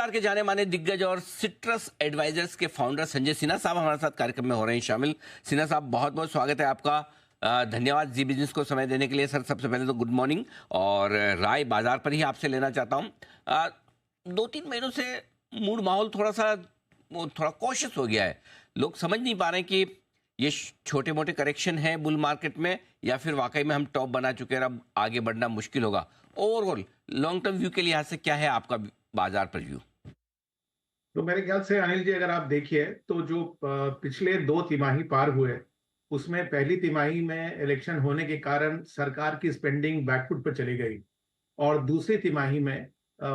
बाजार के जाने माने दिग्गज और सिट्रस एडवाइजर्स के फाउंडर संजय सिन्हा साहब हमारे साथ कार्यक्रम में हो रहे हैं शामिल। सिन्हा साहब, बहुत बहुत स्वागत है आपका। धन्यवाद जी बिजनेस को समय देने के लिए। सर, सबसे पहले तो गुड मॉर्निंग, और राय बाजार पर ही आपसे लेना चाहता हूँ। 2-3 महीनों से मूड माहौल थोड़ा कॉशियस हो गया है। लोग समझ नहीं पा रहे हैं कि ये छोटे मोटे करेक्शन है बुल मार्केट में, या फिर वाकई में हम टॉप बना चुके हैं, अब आगे बढ़ना मुश्किल होगा। ओवरऑल लॉन्ग टर्म व्यू के लिहाज से क्या है आपका बाजार पर व्यू? तो मेरे ख्याल से अनिल जी, अगर आप देखिए तो जो पिछले 2 तिमाही पार हुए, उसमें पहली तिमाही में इलेक्शन होने के कारण सरकार की स्पेंडिंग बैकफुट पर चली गई, और दूसरी तिमाही में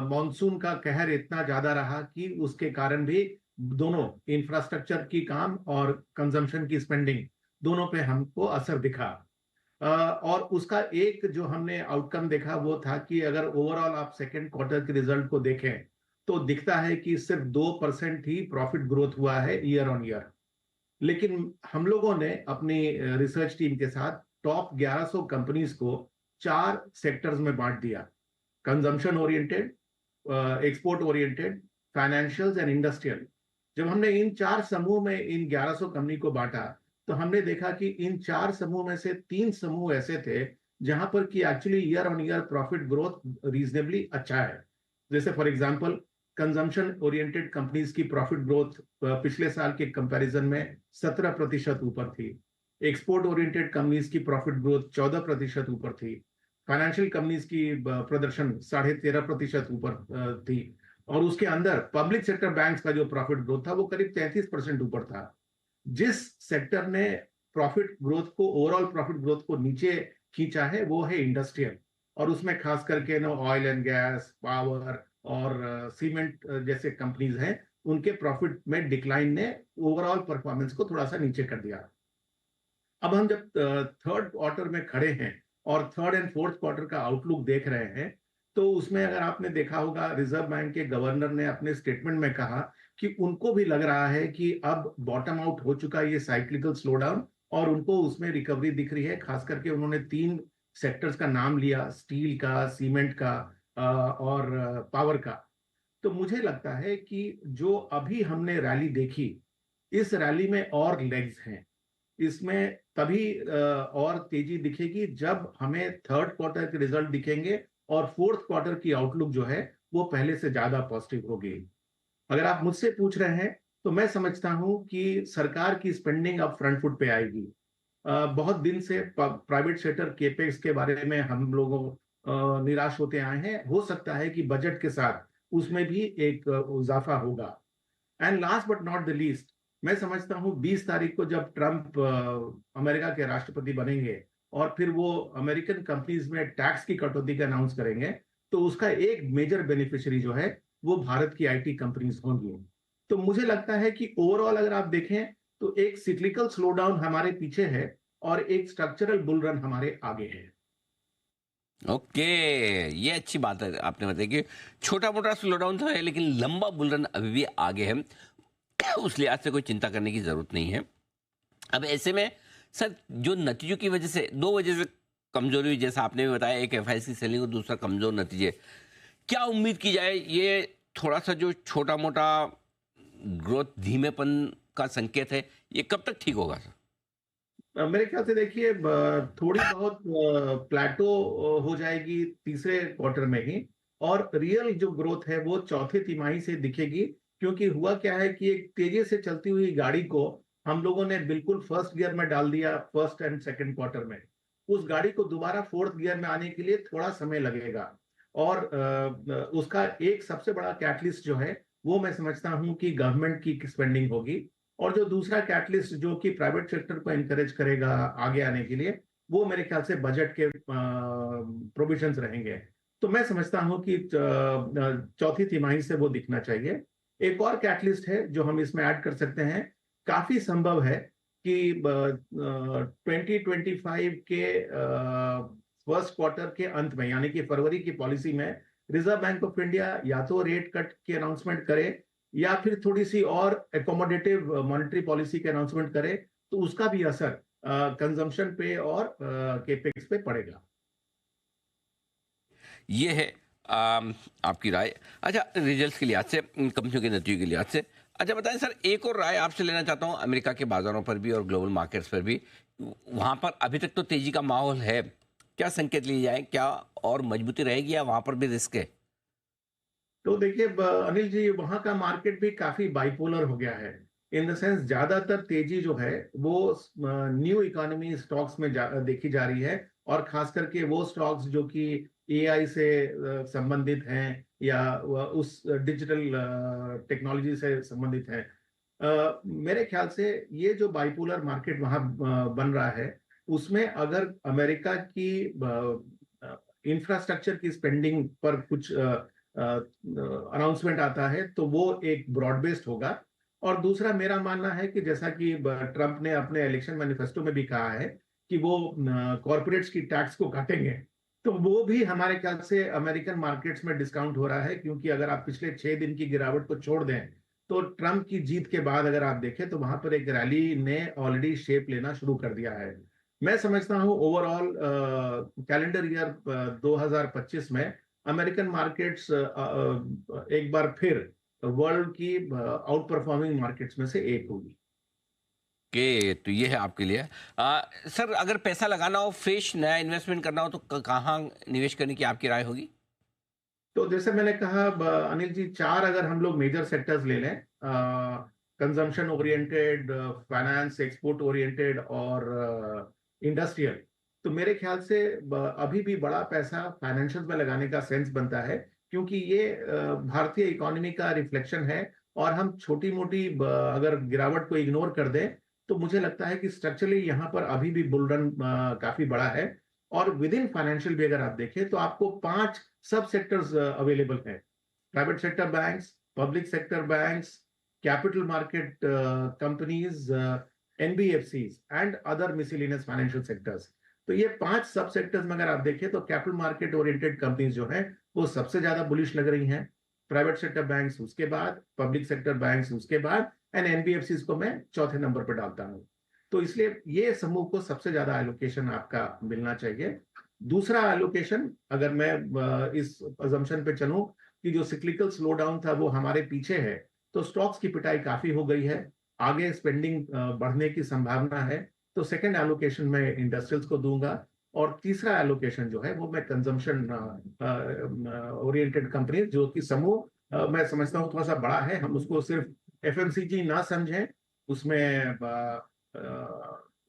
मॉनसून का कहर इतना ज्यादा रहा कि उसके कारण भी दोनों इंफ्रास्ट्रक्चर की काम और कंजम्पशन की स्पेंडिंग दोनों पे हमको असर दिखा। और उसका एक जो हमने आउटकम देखा वो था कि अगर ओवरऑल आप सेकेंड क्वार्टर के रिजल्ट को देखें तो दिखता है कि सिर्फ 2% ही प्रॉफिट ग्रोथ हुआ है ईयर ऑन ईयर। लेकिन हम लोगों ने अपनी रिसर्च टीम के साथ टॉप 1100 कंपनीज को 4 सेक्टर्स में बांट दिया: consumption oriented, export oriented, financials and industrial. जब हमने इन 4 समूह में इन 1100 कंपनी को बांटा, तो हमने देखा कि इन 4 समूह में से 3 समूह ऐसे थे जहां पर कि actually year on year profit growth reasonably अच्छा है। जैसे for example, consumption oriented companies की प्रॉफिट ग्रोथ पिछले साल के कंपैरिजन में 17% ऊपर थी। एक्सपोर्ट ओरिएंटेड कंपनीज की प्रॉफिट ग्रोथ 14% ऊपर थी। फाइनेंशियल कंपनीज की प्रदर्शन 13.5% ऊपर थी। और उसके अंदर पब्लिक सेक्टर बैंक्स का जो प्रॉफिट ग्रोथ था वो करीब 33% ऊपर था। जिस सेक्टर ने प्रॉफिट ग्रोथ को, ओवरऑल प्रॉफिट ग्रोथ को नीचे खींचा है, वो है इंडस्ट्रियल। और उसमें खास करके no oil and gas, power और सीमेंट जैसे कंपनीज हैं, उनके प्रॉफिट में डिक्लाइन ने ओवरऑल परफॉर्मेंस को थोड़ा सा नीचे कर दिया। अब हम जब थर्ड क्वार्टर में खड़े हैं और थर्ड एंड फोर्थ क्वार्टर का आउटलुक देख रहे हैं, तो उसमें अगर आपने देखा होगा, रिजर्व बैंक के गवर्नर ने अपने स्टेटमेंट में कहा कि उनको भी लग रहा है कि अब बॉटम आउट हो चुका ये साइक्लिकल स्लो डाउन, और उनको उसमें रिकवरी दिख रही है। खास करके उन्होंने 3 सेक्टर्स का नाम लिया: स्टील का, सीमेंट का और पावर का। तो मुझे लगता है कि जो अभी हमने रैली देखी, इस रैली में और लेग्स हैं। इसमें तभी और तेजी दिखेगी जब हमें थर्ड क्वार्टर के रिजल्ट दिखेंगे और फोर्थ क्वार्टर की आउटलुक जो है वो पहले से ज्यादा पॉजिटिव होगी। अगर आप मुझसे पूछ रहे हैं तो मैं समझता हूं कि सरकार की स्पेंडिंग अब फ्रंट फुट पे आएगी। बहुत दिन से प्राइवेट सेक्टर केपेक्स के बारे में हम लोगों निराश होते आए हैं। हो सकता है कि बजट के साथ उसमें भी एक इजाफा होगा। And last but not the least, मैं समझता हूं 20 तारीख को जब ट्रंप अमेरिका के राष्ट्रपति बनेंगे और फिर वो अमेरिकन कंपनीज में टैक्स की कटौती का अनाउंस करेंगे, तो उसका एक मेजर बेनिफिशियरी जो है वो भारत की आईटी कंपनीज होंगी। तो मुझे लगता है कि ओवरऑल अगर आप देखें तो एक सिक्लिकल स्लो डाउन हमारे पीछे है और एक स्ट्रक्चरल बुल रन हमारे आगे है। ओके, ये अच्छी बात है आपने बताया कि छोटा मोटा स्लो डाउन तो है, लेकिन लंबा बुल रन अभी भी आगे है। उस लिहाज से कोई चिंता करने की जरूरत नहीं है। अब ऐसे में सर, जो नतीजों की वजह से, 2 वजह से कमजोरी हुई, जैसा आपने भी बताया, एक एफआईसी सेलिंग और दूसरा कमजोर नतीजे। क्या उम्मीद की जाए, ये थोड़ा सा जो छोटा मोटा ग्रोथ धीमेपन का संकेत है, ये कब तक ठीक होगा सर? मेरे ख्याल से देखिए, थोड़ी बहुत प्लेटो हो जाएगी तीसरे क्वार्टर में ही, और रियल जो ग्रोथ है वो चौथे तिमाही से दिखेगी। क्योंकि हुआ क्या है कि एक तेजी से चलती हुई गाड़ी को हम लोगों ने बिल्कुल फर्स्ट गियर में डाल दिया फर्स्ट एंड सेकंड क्वार्टर में। उस गाड़ी को दोबारा फोर्थ गियर में आने के लिए थोड़ा समय लगेगा। और उसका एक सबसे बड़ा कैटलिस्ट जो है वो मैं समझता हूं कि गवर्नमेंट की स्पेंडिंग होगी। और जो दूसरा कैटलिस्ट जो कि प्राइवेट सेक्टर को एनकरेज करेगा आगे आने के लिए, वो मेरे ख्याल से बजट के प्रोविजंस रहेंगे। तो मैं समझता हूं कि चौथी तिमाही से वो दिखना चाहिए। एक और कैटलिस्ट है जो हम इसमें ऐड कर सकते हैं। काफी संभव है कि 2025 के फर्स्ट क्वार्टर के अंत में, यानी कि फरवरी की पॉलिसी में, रिजर्व बैंक ऑफ इंडिया या तो रेट कट की अनाउंसमेंट करे या फिर थोड़ी सी और एकोमोडेटिव मॉनेटरी पॉलिसी के अनाउंसमेंट करे, तो उसका भी असर कंजम्पशन पे और केपेक्स पे पड़ेगा। ये है। आपकी राय। अच्छा, रिजल्ट्स के लिहाज से, कंपनियों के नतीजों के लिहाज से, अच्छा बताएं सर, एक और राय आपसे लेना चाहता हूं अमेरिका के बाजारों पर भी और ग्लोबल मार्केट्स पर भी। वहां पर अभी तक तो तेजी का माहौल है, क्या संकेत लिए जाए, क्या और मजबूती रहेगी या वहां पर भी रिस्क है? तो देखिए अनिल जी, वहां का मार्केट भी काफी बाइपोलर हो गया है। इन द सेंस ज्यादातर तेजी जो है वो न्यू इकोनॉमी स्टॉक्स में देखी जा रही है, और खास करके वो स्टॉक्स जो कि एआई से संबंधित हैं या उस डिजिटल टेक्नोलॉजी से संबंधित हैं। मेरे ख्याल से ये जो बाइपोलर मार्केट वहां बन रहा है, उसमें अगर अमेरिका की इंफ्रास्ट्रक्चर की स्पेंडिंग पर कुछ अनाउंसमेंट आता है तो वो एक ब्रॉड बेस्ड होगा। और दूसरा मेरा मानना है कि जैसा कि ट्रंप ने अपने इलेक्शन मैनिफेस्टो में भी कहा है कि वो कॉरपोरेट्स की टैक्स को काटेंगे, तो वो भी हमारे ख्याल से अमेरिकन मार्केट्स में डिस्काउंट हो रहा है। क्योंकि अगर आप पिछले 6 दिन की गिरावट को छोड़ दें, तो ट्रंप की जीत के बाद अगर आप देखें तो वहां पर एक रैली ने ऑलरेडी शेप लेना शुरू कर दिया है। मैं समझता हूं ओवरऑल कैलेंडर ईयर 2025 में अमेरिकन मार्केट्स एक बार फिर वर्ल्ड की आउट परफॉर्मिंग मार्केट्स में से एक होगी। के तो ये है आपके लिए। सर, अगर पैसा लगाना हो, फ्रेश नया इन्वेस्टमेंट करना हो, तो कहाँ निवेश करने की आपकी राय होगी? तो जैसे मैंने कहा अनिल जी, चार अगर हम लोग मेजर सेक्टर्स ले लें, consumption oriented, finance, export oriented और इंडस्ट्रियल, तो मेरे ख्याल से अभी भी बड़ा पैसा फाइनेंशियल में लगाने का सेंस बनता है। क्योंकि ये भारतीय इकोनॉमी का रिफ्लेक्शन है। और हम छोटी मोटी अगर गिरावट को इग्नोर कर दें, तो मुझे लगता है कि स्ट्रक्चरली यहाँ पर अभी भी बुल रन काफी बड़ा है। और विद इन फाइनेंशियल भी अगर आप देखें तो आपको 5 सब सेक्टर्स अवेलेबल हैं: private sector banks, public sector banks, capital market companies, NBFCs and other miscellaneous financial sectors. तो ये 5 सब सेक्टर्स में अगर आप देखें तो कैपिटल मार्केट ओरिएंटेड कंपनीज जो है वो सबसे ज्यादा बुलिश लग रही हैं। प्राइवेट सेक्टर बैंक्स उसके बाद, पब्लिक सेक्टर बैंक्स उसके बाद, एंड एनबीएफसीज को मैं चौथे नंबर पर डालता हूं। तो इसलिए ये समूह को सबसे ज्यादा एलोकेशन आपका मिलना चाहिए। दूसरा एलोकेशन, अगर मैं इस अजम्पशन पे चलूं कि जो सिक्लिकल स्लो डाउन था वो हमारे पीछे है, तो स्टॉक्स की पिटाई काफी हो गई है, आगे स्पेंडिंग बढ़ने की संभावना है। तो सेकंड एलोकेशन मैं इंडस्ट्रियल्स को दूंगा। और तीसरा एलोकेशन जो है वो मैं कंजम्पशन ओरिएंटेड कंपनी, जो कि समूह मैं समझता हूँ थोड़ा सा बड़ा है, हम उसको सिर्फ एफएमसीजी ना समझें। उसमें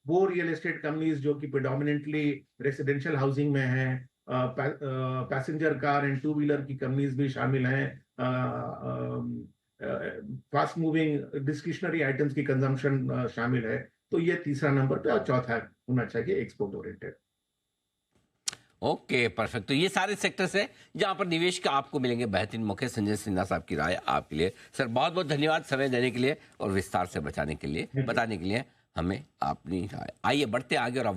वो रियल एस्टेट कंपनीज जो कि प्रेडोमिनेंटली रेसिडेंशियल हाउसिंग में हैं, passenger car and two wheeler की कंपनीज भी शामिल हैं, फास्ट मूविंग डिस्क्रिशनरी आइटम्स की कंजम्पशन शामिल है। तो ये तीसरा नंबर पे, और चौथा होना चाहिए एक्सपोर्ट ओरिएंटेड। Okay, perfect. तो ये सारे सेक्टर्स हैं जहां पर निवेश का आपको मिलेंगे बेहतरीन मौके। संजय सिन्हा साहब की राय आपके लिए। सर, बहुत बहुत धन्यवाद समय देने के लिए और विस्तार से बताने के लिए हमें अपनी राय। आइए बढ़ते आगे और